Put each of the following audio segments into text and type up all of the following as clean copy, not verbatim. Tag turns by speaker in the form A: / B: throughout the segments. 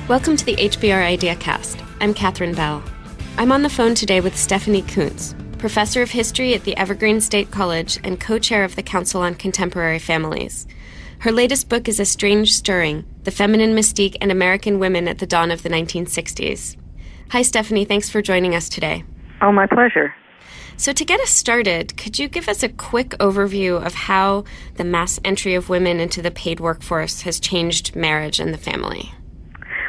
A: Welcome to the HBR IdeaCast. I'm Catherine Bell. I'm on the phone today with Stephanie Coontz, professor of history at the Evergreen State College and co-chair of the Council on Contemporary Families. Her latest book is A Strange Stirring, The Feminine Mystique and American Women at the Dawn of the 1960s. Hi, Stephanie. Thanks for joining us today.
B: Oh, my pleasure.
A: So to get us started, could you give us a quick overview of how the mass entry of women into the paid workforce has changed marriage and the family?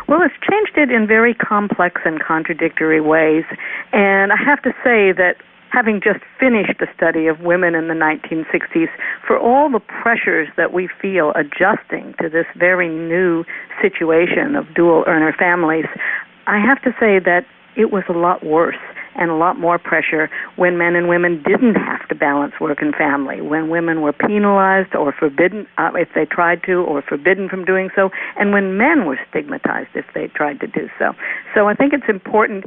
B: Well, it's changed it in very complex and contradictory ways. And I have to say that having just finished a study of women in the 1960s, for all the pressures that we feel adjusting to this very new situation of dual earner families, I have to say that it was a lot worse and a lot more pressure when men and women didn't have to balance work and family, when women were penalized or forbidden if they tried to, or forbidden from doing so, and when men were stigmatized if they tried to do so. So I think it's important,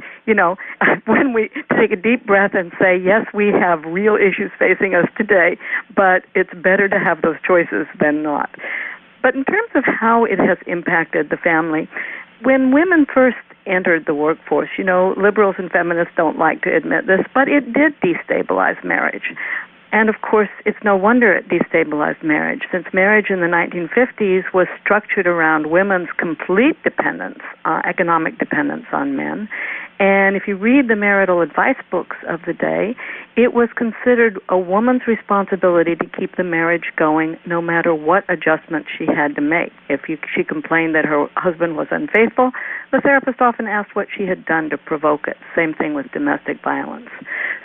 B: when we take a deep breath and say, yes, we have real issues facing us today, but it's better to have those choices than not. But in terms of how it has impacted the family, when women first entered the workforce, liberals and feminists don't like to admit this, but it did destabilize marriage. And of course, it's no wonder it destabilized marriage, since marriage in the 1950s was structured around women's complete dependence, economic dependence on men. And if you read the marital advice books of the day, it was considered a woman's responsibility to keep the marriage going no matter what adjustments she had to make. If she complained that her husband was unfaithful, the therapist often asked what she had done to provoke it. Same thing with domestic violence.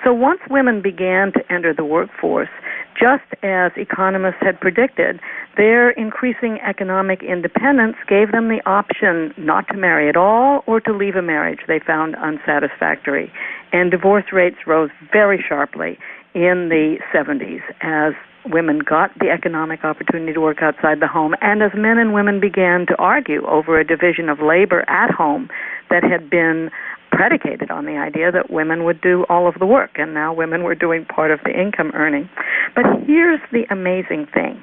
B: So once women began to enter the workforce, just as economists had predicted, their increasing economic independence gave them the option not to marry at all or to leave a marriage they found unsatisfactory. And divorce rates rose very sharply in the 70s as women got the economic opportunity to work outside the home, and as men and women began to argue over a division of labor at home that had been predicated on the idea that women would do all of the work, and now women were doing part of the income earning. But here's the amazing thing,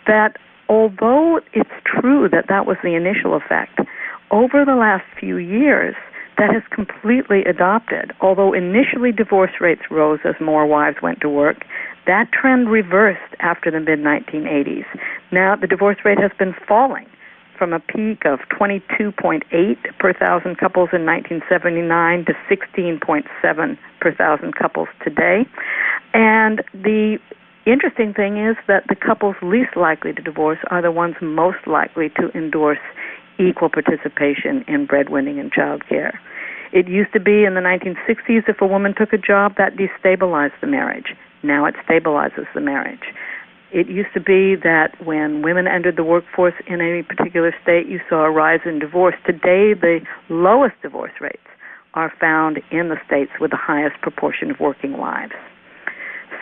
B: that although it's true that that was the initial effect, over the last few years, that has completely adopted. Although initially divorce rates rose as more wives went to work, that trend reversed after the mid-1980s. Now the divorce rate has been falling from a peak of 22.8 per thousand couples in 1979 to 16.7 per thousand couples today. And the interesting thing is that the couples least likely to divorce are the ones most likely to endorse equal participation in breadwinning and child care. It used to be in the 1960s, if a woman took a job, that destabilized the marriage. Now it stabilizes the marriage. It used to be that when women entered the workforce in any particular state, you saw a rise in divorce. Today, the lowest divorce rates are found in the states with the highest proportion of working wives.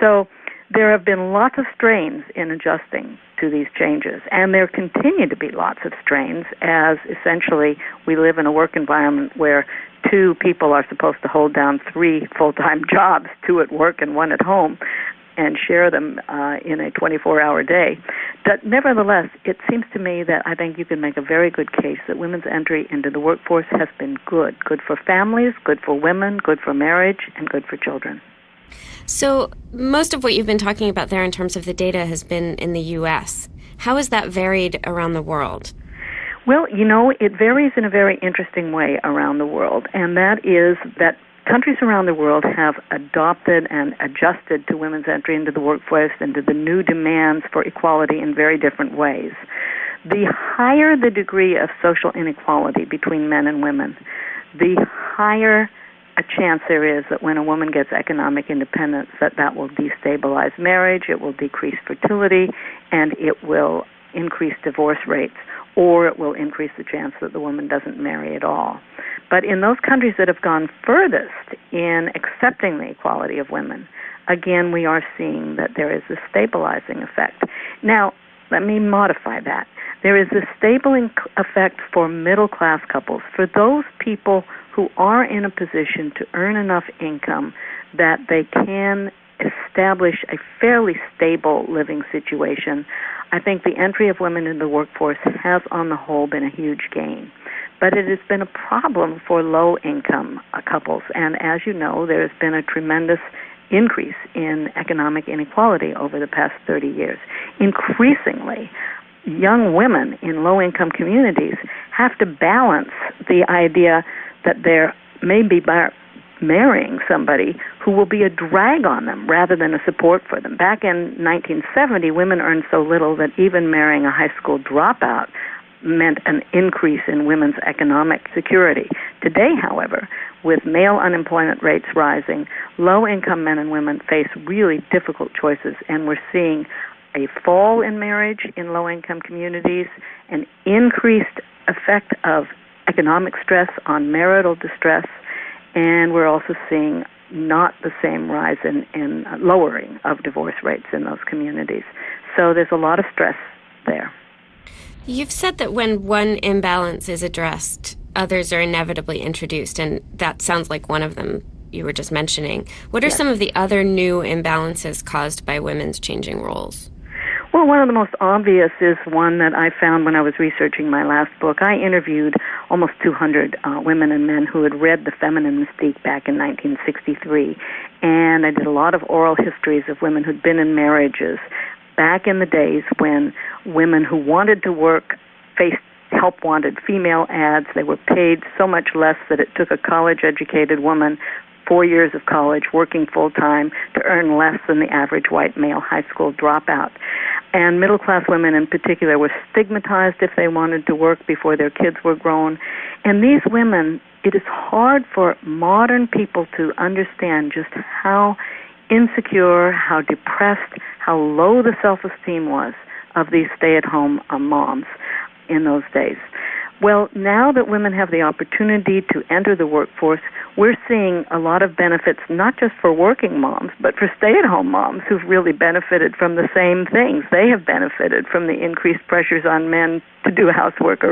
B: So there have been lots of strains in adjusting to these changes, and there continue to be lots of strains as essentially we live in a work environment where two people are supposed to hold down three full-time jobs, two at work and one at home, and share them in a 24-hour day. But nevertheless, it seems to me that I think you can make a very good case that women's entry into the workforce has been good for families, good for women, good for marriage, and good for children.
A: So most of what you've been talking about there in terms of the data has been in the U.S. How has that varied around the world?
B: Well, it varies in a very interesting way around the world, and that is that countries around the world have adopted and adjusted to women's entry into the workforce and to the new demands for equality in very different ways. The higher the degree of social inequality between men and women, the higher a chance there is that when a woman gets economic independence, that will destabilize marriage, it will decrease fertility, and it will increase divorce rates, or it will increase the chance that the woman doesn't marry at all. But in those countries that have gone furthest in accepting the equality of women, again, we are seeing that there is a stabilizing effect. Now, let me modify that. There is a stabilizing effect for middle-class couples, for those people who are in a position to earn enough income that they can establish a fairly stable living situation. I think the entry of women in the workforce has, on the whole, been a huge gain. but it has been a problem for low-income couples. And as you know, there has been a tremendous increase in economic inequality over the past 30 years. Increasingly, young women in low-income communities have to balance the idea that they're maybe marrying somebody who will be a drag on them rather than a support for them. Back in 1970, women earned so little that even marrying a high school dropout meant an increase in women's economic security. Today, however, with male unemployment rates rising, low-income men and women face really difficult choices, and we're seeing a fall in marriage in low-income communities, an increased effect of economic stress on marital distress, and we're also seeing not the same rise in lowering of divorce rates in those communities. So there's a lot of stress there.
A: You've said that when one imbalance is addressed, others are inevitably introduced, and that sounds like one of them you were just mentioning. What are some of the other new imbalances caused by women's changing roles?
B: Well, one of the most obvious is one that I found when I was researching my last book. I interviewed almost 200 women and men who had read The Feminine Mystique back in 1963, and I did a lot of oral histories of women who'd been in marriages back in the days when women who wanted to work faced help-wanted female ads. They were paid so much less that it took a college-educated woman 4 years of college working full-time to earn less than the average white male high school dropout. And middle-class women in particular were stigmatized if they wanted to work before their kids were grown. And these women, it is hard for modern people to understand just how insecure, how depressed, how low the self-esteem was of these stay-at-home moms in those days. Well, now that women have the opportunity to enter the workforce, we're seeing a lot of benefits, not just for working moms, but for stay-at-home moms who've really benefited from the same things. They have benefited from the increased pressures on men to do housework.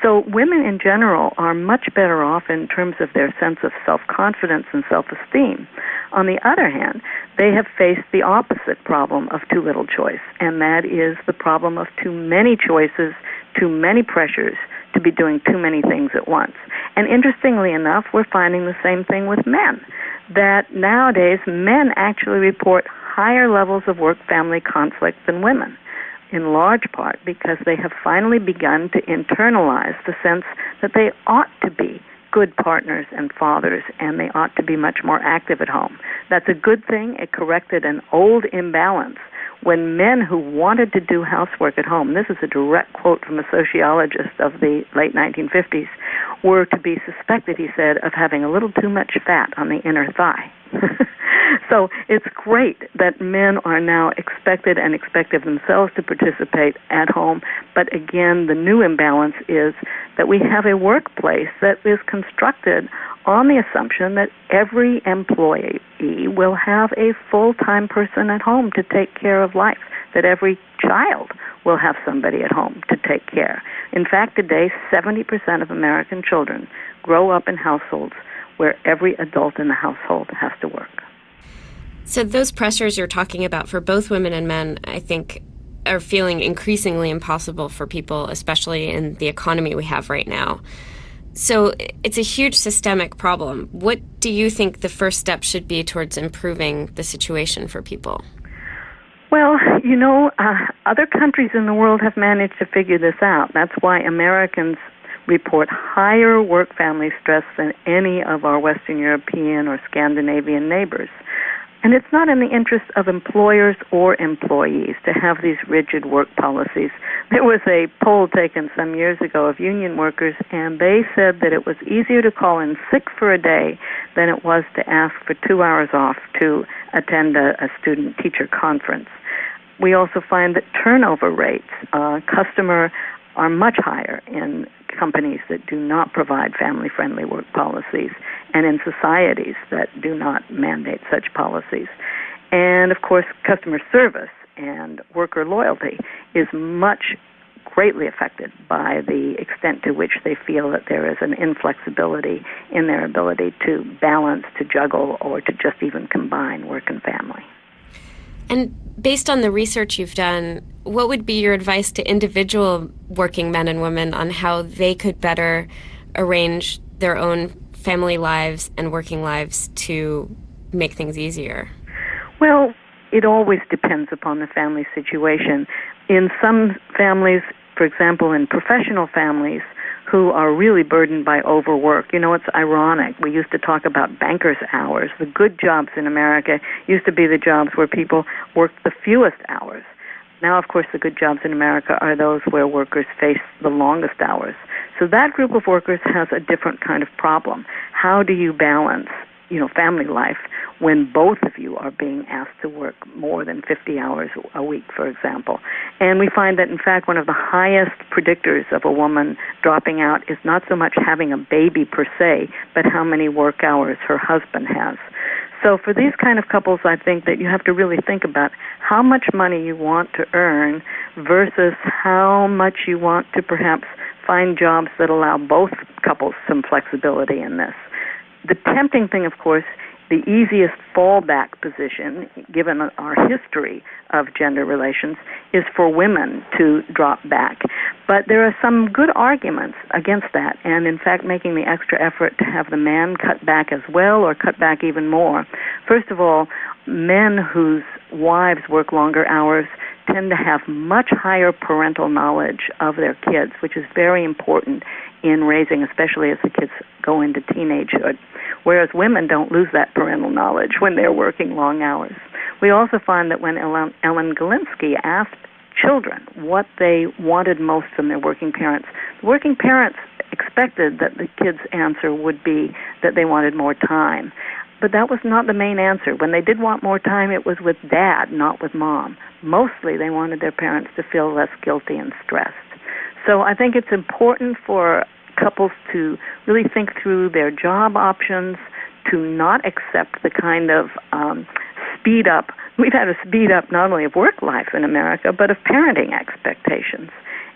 B: So women in general are much better off in terms of their sense of self-confidence and self-esteem. On the other hand, they have faced the opposite problem of too little choice, and that is the problem of too many choices, too many pressures to be doing too many things at once. And interestingly enough, we're finding the same thing with men, that nowadays men actually report higher levels of work-family conflict than women, in large part because they have finally begun to internalize the sense that they ought to be good partners and fathers, and they ought to be much more active at home. That's a good thing. It corrected an old imbalance when men who wanted to do housework at home, this is a direct quote from a sociologist of the late 1950s, were to be suspected, he said, of having a little too much fat on the inner thigh. So it's great that men are now expected and expect of themselves to participate at home, but again, the new imbalance is that we have a workplace that is constructed on the assumption that every employee will have a full-time person at home to take care of life, that every child will have somebody at home to take care. In fact, today, 70% of American children grow up in households where every adult in the household has to work.
A: So those pressures you're talking about for both women and men, I think, are feeling increasingly impossible for people, especially in the economy we have right now. So it's a huge systemic problem. What do you think the first step should be towards improving the situation for people?
B: Well, other countries in the world have managed to figure this out. That's why Americans report higher work-family stress than any of our Western European or Scandinavian neighbors. And it's not in the interest of employers or employees to have these rigid work policies. There was a poll taken some years ago of union workers, and they said that it was easier to call in sick for a day than it was to ask for 2 hours off to attend a student-teacher conference. We also find that turnover rates, are much higher in companies that do not provide family-friendly work policies and in societies that do not mandate such policies. And, of course, customer service and worker loyalty is greatly affected by the extent to which they feel that there is an inflexibility in their ability to balance, to juggle, or to just even combine work and family.
A: And based on the research you've done, what would be your advice to individual working men and women on how they could better arrange their own family lives and working lives to make things easier?
B: Well, it always depends upon the family situation. In some families, for example, in professional families who are really burdened by overwork, it's ironic. We used to talk about bankers' hours. The good jobs in America used to be the jobs where people worked the fewest hours. Now, of course, the good jobs in America are those where workers face the longest hours. So that group of workers has a different kind of problem. How do you balance, family life when both of you are being asked to work more than 50 hours a week, for example? And we find that, in fact, one of the highest predictors of a woman dropping out is not so much having a baby per se, but how many work hours her husband has. So for these kind of couples, I think that you have to really think about how much money you want to earn versus how much you want to perhaps find jobs that allow both couples some flexibility in this. The tempting thing, of course, the easiest fallback position, given our history of gender relations, is for women to drop back. But there are some good arguments against that, and in fact making the extra effort to have the man cut back as well or cut back even more. First of all, men whose wives work longer hours tend to have much higher parental knowledge of their kids, which is very important in raising, especially as the kids go into teenagehood, whereas women don't lose that parental knowledge when they're working long hours. We also find that when Ellen Galinsky asked children what they wanted most from their working parents, the working parents expected that the kids' answer would be that they wanted more time. But that was not the main answer. When they did want more time, it was with dad, not with mom. Mostly they wanted their parents to feel less guilty and stressed. So I think it's important for couples to really think through their job options, to not accept the kind of speed up. We've had a speed up not only of work life in America, but of parenting expectations.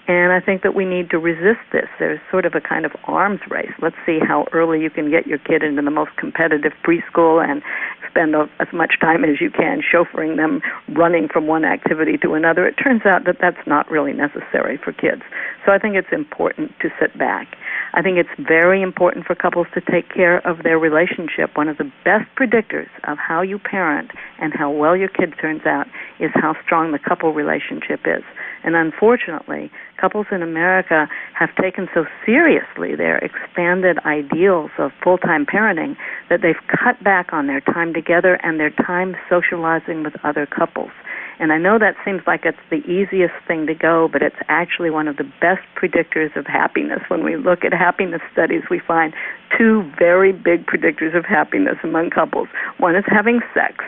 B: And I think that we need to resist this. There's sort of a kind of arms race. Let's see how early you can get your kid into the most competitive preschool and spend as much time as you can chauffeuring them, running from one activity to another. It turns out that that's not really necessary for kids. So I think it's important to sit back. I think it's very important for couples to take care of their relationship. One of the best predictors of how you parent and how well your kid turns out is how strong the couple relationship is. And unfortunately, couples in America have taken so seriously their expanded ideals of full-time parenting that they've cut back on their time together and their time socializing with other couples. And I know that seems like it's the easiest thing to go, but it's actually one of the best predictors of happiness. When we look at happiness studies, we find two very big predictors of happiness among couples. One is having sex.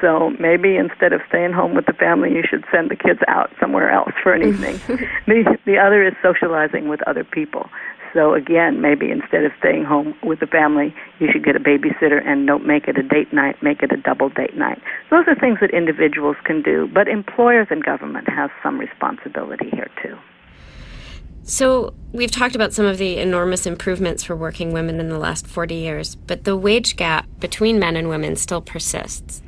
B: So maybe instead of staying home with the family, you should send the kids out somewhere else for an evening. The other is socializing with other people. So again, maybe instead of staying home with the family, you should get a babysitter and don't make it a date night, make it a double date night. Those are things that individuals can do, but employers and government have some responsibility here too.
A: So we've talked about some of the enormous improvements for working women in the last 40 years, but the wage gap between men and women still persists.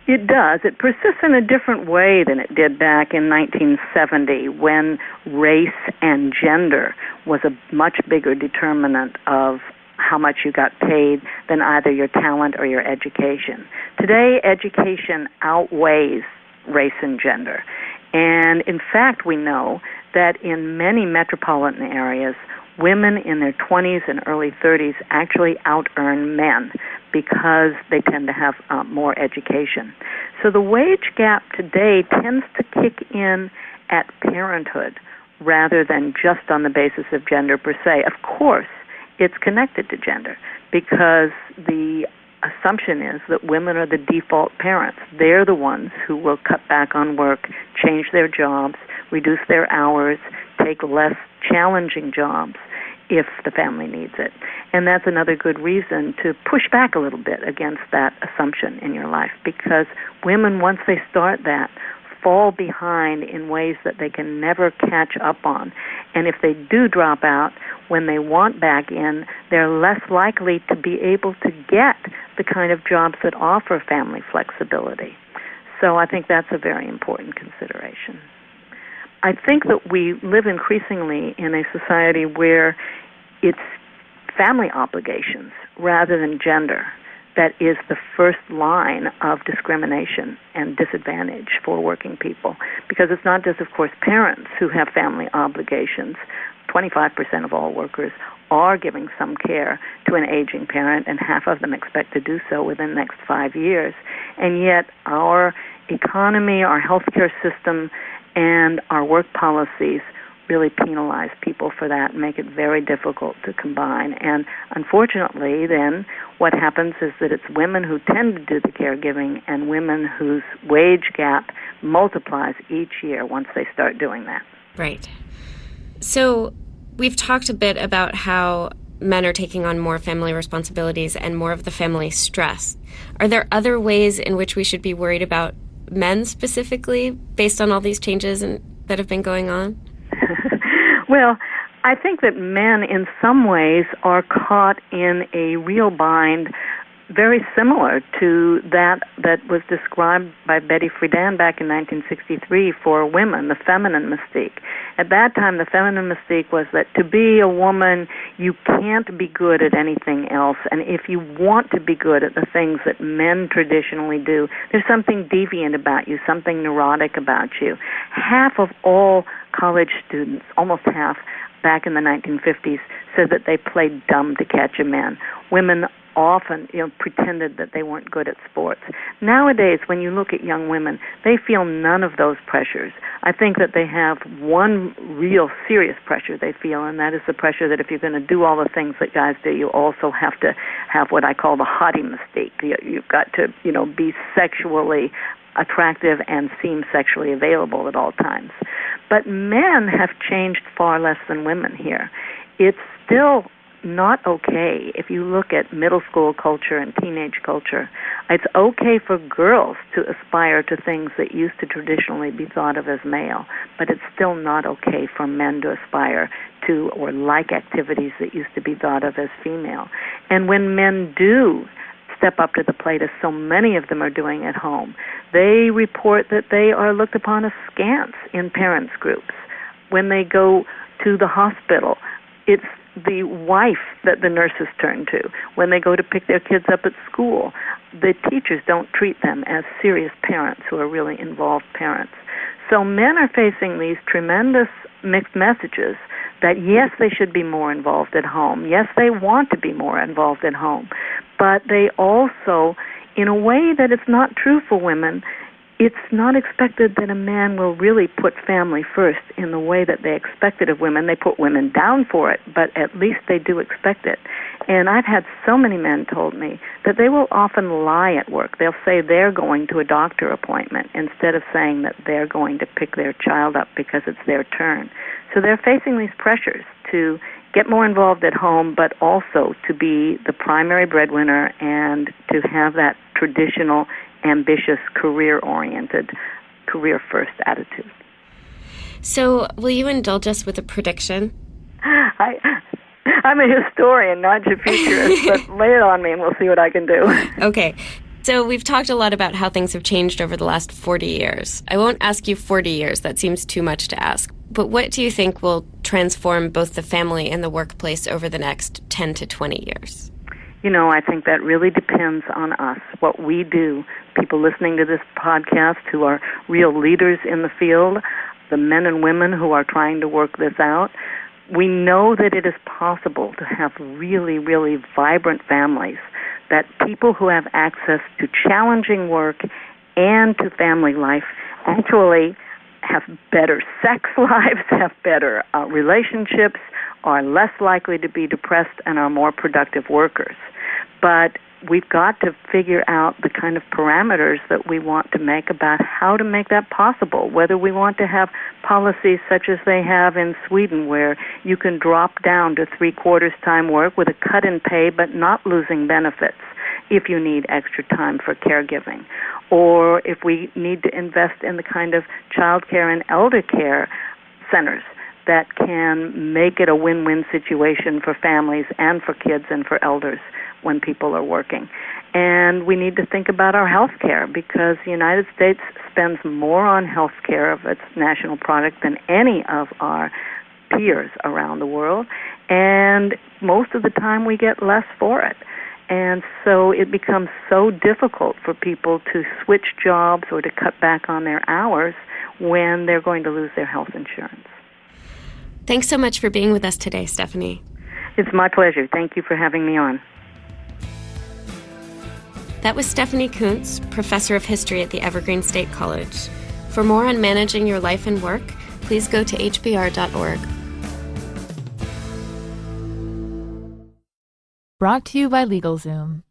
B: It does. It persists in a different way than it did back in 1970 when race and gender was a much bigger determinant of how much you got paid than either your talent or your education. Today, education outweighs race and gender. And in fact, we know that in many metropolitan areas, women in their 20s and early 30s actually out-earn men because they tend to have more education. So the wage gap today tends to kick in at parenthood rather than just on the basis of gender per se. Of course, it's connected to gender because the assumption is that women are the default parents. They're the ones who will cut back on work, change their jobs, reduce their hours, take less challenging jobs if the family needs it. And that's another good reason to push back a little bit against that assumption in your life, because women, once they start that, fall behind in ways that they can never catch up on. And if they do drop out, when they want back in, they're less likely to be able to get the kind of jobs that offer family flexibility. So I think that's a very important consideration. I think that we live increasingly in a society where it's family obligations rather than gender that is the first line of discrimination and disadvantage for working people. Because it's not just, of course, parents who have family obligations. 25% of all workers are giving some care to an aging parent, and half of them expect to do so within the next 5 years. And yet our economy, our healthcare system, and our work policies really penalize people for that and make it very difficult to combine. And unfortunately, then, what happens is that it's women who tend to do the caregiving and women whose wage gap multiplies each year once they start doing that.
A: Right. So we've talked a bit about how men are taking on more family responsibilities and more of the family stress. Are there other ways in which we should be worried about men specifically based on all these changes that have been going on?
B: Well, I think that men in some ways are caught in a real bind very similar to that was described by Betty Friedan back in 1963 for women, the feminine mystique. At that time, the feminine mystique was that to be a woman, you can't be good at anything else, and if you want to be good at the things that men traditionally do, there's something deviant about you, something neurotic about you. Half of all college students, almost half, back in the 1950s, said that they played dumb to catch a man. Women often, pretended that they weren't good at sports. Nowadays, when you look at young women, they feel none of those pressures. I think that they have one real serious pressure they feel, and that is the pressure that if you're going to do all the things that guys do, you also have to have what I call the hottie mystique. You've got to, be sexually attractive and seem sexually available at all times. But men have changed far less than women here. It's still not okay if you look at middle school culture and teenage culture. It's okay for girls to aspire to things that used to traditionally be thought of as male, but it's still not okay for men to aspire to or like activities that used to be thought of as female. And when men do step up to the plate, as so many of them are doing at home, they report that they are looked upon askance in parents' groups. When they go to the hospital, it's the wife that the nurses turn to. When they go to pick their kids up at school, the teachers don't treat them as serious parents who are really involved parents. So men are facing these tremendous mixed messages that, yes, they should be more involved at home. Yes, they want to be more involved at home. But they also, in a way that it's not true for women, it's not expected that a man will really put family first in the way that they expect it of women. They put women down for it, but at least they do expect it. And I've had so many men told me that they will often lie at work. They'll say they're going to a doctor appointment instead of saying that they're going to pick their child up because it's their turn. So they're facing these pressures to get more involved at home, but also to be the primary breadwinner and to have that traditional, ambitious, career-oriented, career-first attitude.
A: So will you indulge us with a prediction?
B: I'm a historian, not a futurist, but lay it on me and we'll see what I can do.
A: Okay. So we've talked a lot about how things have changed over the last 40 years. I won't ask you 40 years. That seems too much to ask. But what do you think will transform both the family and the workplace over the next 10 to 20 years?
B: I think that really depends on us, what we do. People listening to this podcast who are real leaders in the field, the men and women who are trying to work this out. We know that it is possible to have really, really vibrant families, that people who have access to challenging work and to family life actually have better sex lives, have better relationships, are less likely to be depressed, and are more productive workers. But we've got to figure out the kind of parameters that we want to make about how to make that possible, whether we want to have policies such as they have in Sweden where you can drop down to 3/4 time work with a cut in pay but not losing benefits if you need extra time for caregiving, or if we need to invest in the kind of child care and elder care centers that can make it a win-win situation for families and for kids and for elders when people are working. And we need to think about our health care, because the United States spends more on health care of its national product than any of our peers around the world, and most of the time we get less for it. And so it becomes so difficult for people to switch jobs or to cut back on their hours when they're going to lose their health insurance.
A: Thanks so much for being with us today, Stephanie.
B: It's my pleasure. Thank you for having me on.
A: That was Stephanie Coontz, professor of history at the Evergreen State College. For more on managing your life and work, please go to hbr.org.
C: Brought to you by LegalZoom.